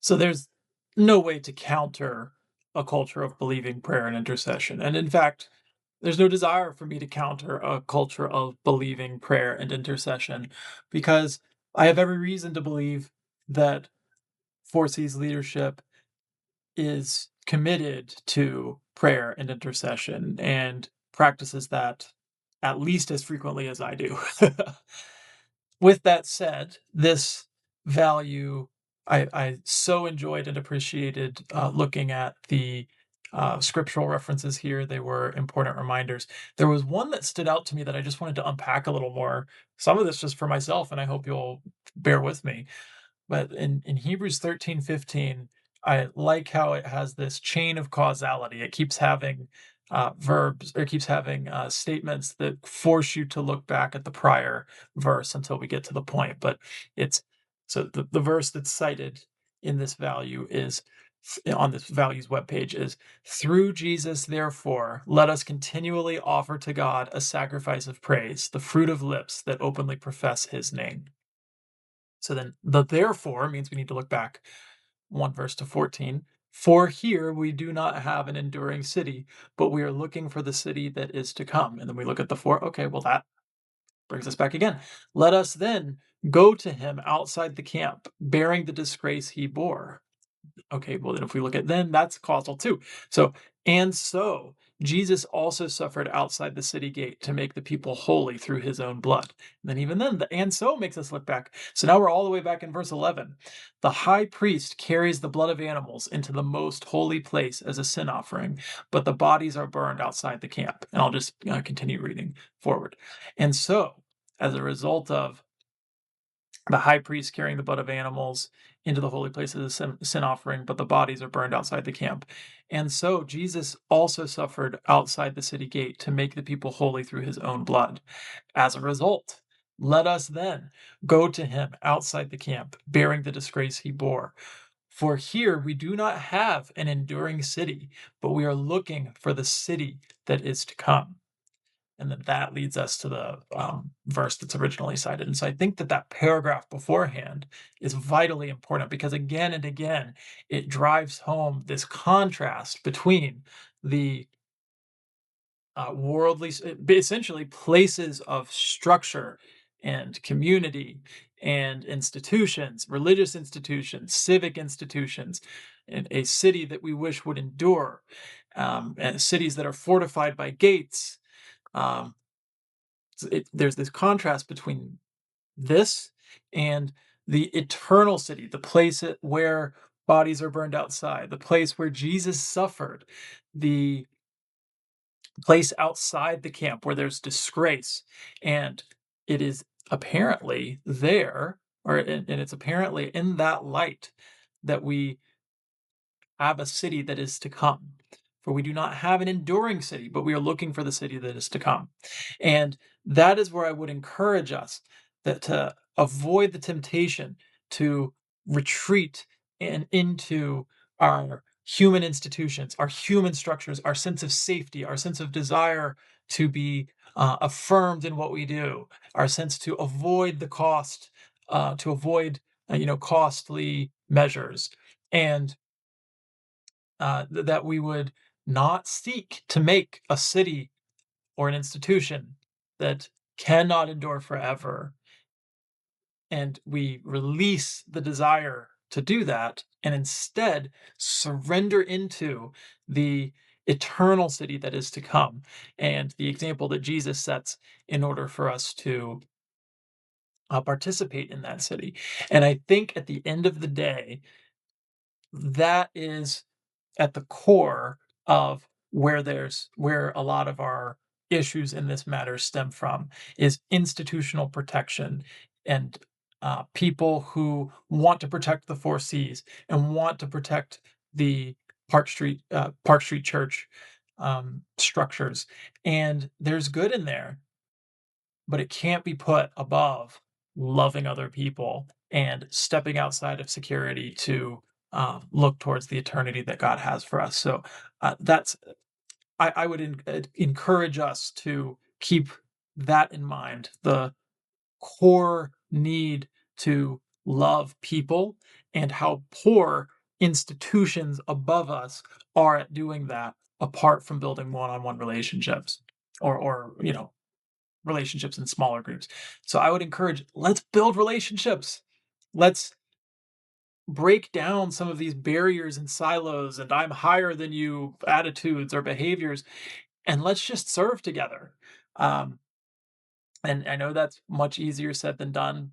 So there's no way to counter a culture of believing prayer and intercession. And in fact, there's no desire for me to counter a culture of believing prayer and intercession because I have every reason to believe that 4C's leadership is committed to prayer and intercession and practices that at least as frequently as I do. With that said, this value, I so enjoyed and appreciated looking at the scriptural references here. They were important reminders. There was one that stood out to me that I just wanted to unpack a little more. Some of this just for myself, and I hope you'll bear with me. But in Hebrews 13:15, I like how it has this chain of causality. It keeps having verbs, or it keeps having statements that force you to look back at the prior verse until we get to the point. But it's so the verse that's cited in this value is on this values webpage is through Jesus, therefore, let us continually offer to God a sacrifice of praise, the fruit of lips that openly profess his name. So then the therefore means we need to look back one verse to 14. For here we do not have an enduring city, but we are looking for the city that is to come. And then we look at the four. Okay, well, that brings us back again. Let us then go to him outside the camp, bearing the disgrace he bore. Okay, well, then if we look at then, that's causal too. So, and so Jesus also suffered outside the city gate to make the people holy through his own blood. And then, even then, the and so makes us look back. So now we're all the way back in verse 11. The high priest carries the blood of animals into the most holy place as a sin offering, but the bodies are burned outside the camp. And I'll just continue reading forward. And so, as a result of the high priest carrying the blood of animals into the holy place as a sin offering, but the bodies are burned outside the camp. And so Jesus also suffered outside the city gate to make the people holy through his own blood. As a result, let us then go to him outside the camp, bearing the disgrace he bore. For here we do not have an enduring city, but we are looking for the city that is to come. And then that leads us to the verse that's originally cited. And so I think that that paragraph beforehand is vitally important because again and again, it drives home this contrast between the worldly, essentially places of structure and community and institutions, religious institutions, civic institutions, and a city that we wish would endure, and cities that are fortified by gates. Um, there's this contrast between this and the eternal city, the place where bodies are burned outside, the place where Jesus suffered, the place outside the camp where there's disgrace. And it is apparently there, and it's apparently in that light that we have a city that is to come. For we do not have an enduring city, but we are looking for the city that is to come. And that is where I would encourage us that to avoid the temptation to retreat and into our human institutions, our human structures, our sense of safety, our sense of desire to be affirmed in what we do, our sense to avoid the cost, to avoid costly measures, and that we would not seek to make a city or an institution that cannot endure forever. And we release the desire to do that and instead surrender into the eternal city that is to come and the example that Jesus sets in order for us to participate in that city. And I think at the end of the day, that is at the core of where a lot of our issues in this matter stem from is institutional protection and people who want to protect the four C's and want to protect the Park Street Church structures. And there's good in there, but it can't be put above loving other people and stepping outside of security to look towards the eternity that God has for us. So that's I would encourage us to keep that in mind. The core need to love people and how poor institutions above us are at doing that apart from building one-on-one relationships or relationships in smaller groups. So I would encourage, let's build relationships. Let's break down some of these barriers and silos and I'm higher than you attitudes or behaviors, and let's just serve together. Um, and I know that's much easier said than done.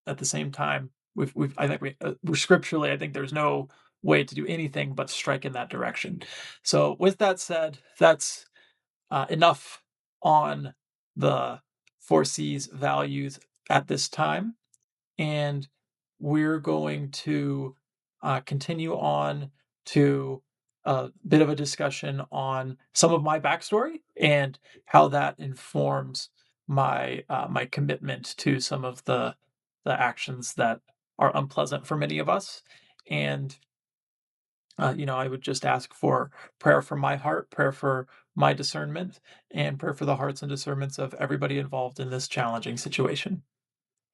At the same time, we've I think we're scripturally, I think there's no way to do anything but strike in that direction. So with that said, that's enough on the Four C's values at this time, and we're going to continue on to a bit of a discussion on some of my backstory and how that informs my commitment to some of the actions that are unpleasant for many of us. And I would just ask for prayer for my heart, prayer for my discernment, and prayer for the hearts and discernments of everybody involved in this challenging situation.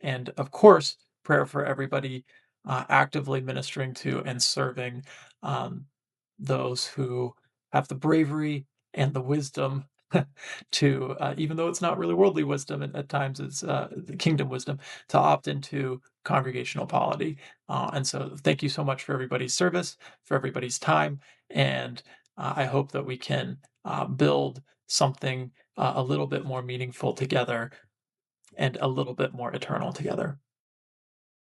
And of course, prayer for everybody actively ministering to and serving um, those who have the bravery and the wisdom to, even though it's not really worldly wisdom, at times it's the kingdom wisdom, to opt into congregational polity. And so, thank you so much for everybody's service, for everybody's time, and I hope that we can build something a little bit more meaningful together and a little bit more eternal together.